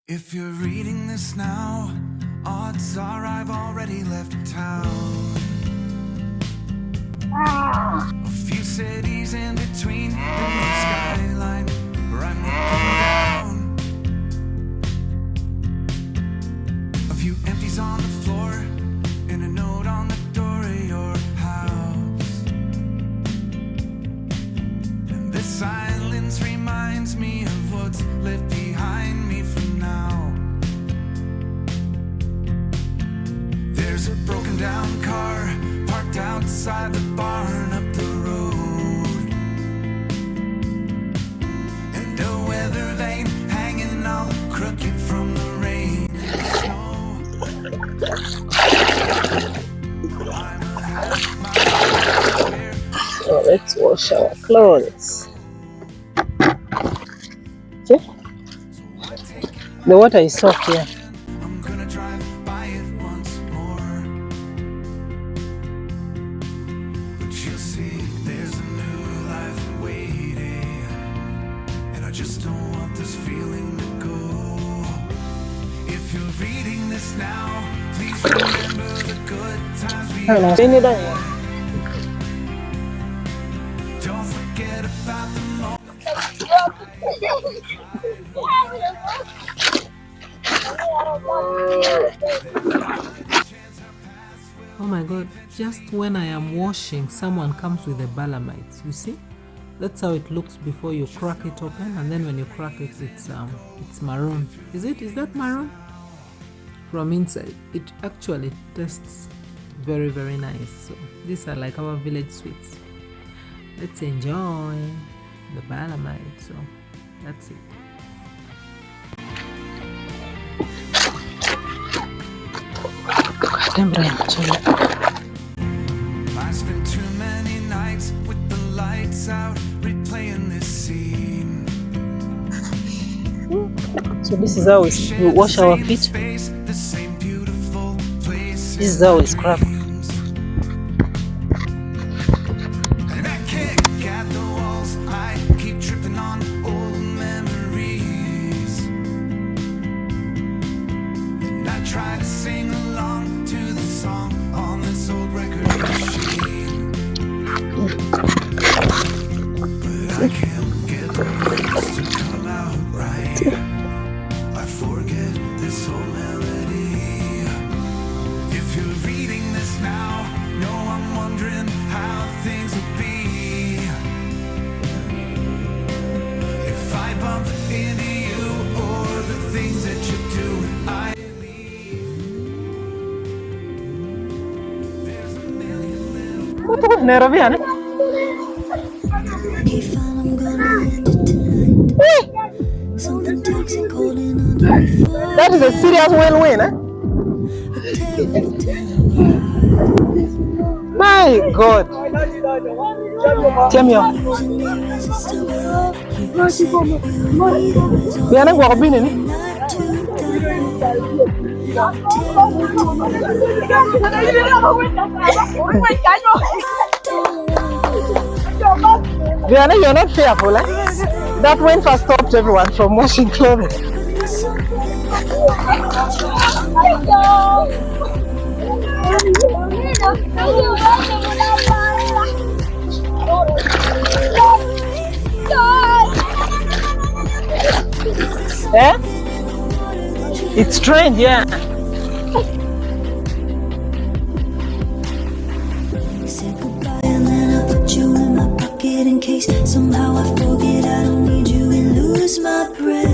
If you're reading this now, odds are I've already left town. A few cities in between the blue skyline where I'm looking down. A few empties on the floor and a note on the door of your house. And this silence reminds me of what's left behind me for now. There's a broken down car parked outside the barn up the road, and a weather vane hanging all crooked from the rain and snow. I'm a half mile away. So let's wash our clothes. Okay. The water is soft here. I'm gonna drive by it once more, but you'll see there's a new life waiting, and I just don't want this feeling to go. If you're reading this now, please remember the good times we had. Don't forget about the moment. Oh my God, just when I am washing, someone comes with a balamite. You see? That's how it looks before you crack it open, and then when you crack it, it's maroon. Is that maroon? From inside, it actually tastes very, very nice. So these are like our village sweets. Let's enjoy the balamite. So that's it. I spent too many nights with the lights out, replaying this scene. So this is how we wash our feet. This is how we scrub. And I kick at the walls, I keep tripping on old memories. And I try to sing along to the song on this old record machine, but I can't get the words to come out right. I forget this old melody. If you're reading this now, know I'm wondering how things would be if I bump into you or the things that you do when I leave. There's a million little Nairobi, Okay, fine, I'm gonna end it tonight. Something toxic holding on to me for that is a serious win-win, eh? My God. Tiens, bien go bini ni. Vianney, you're not fearful, eh? That wind first stopped everyone from washing clothes. Eh? It's strange, yeah. said goodbye and then I put you in my pocket in case somehow I forget I don't need you and lose my breath.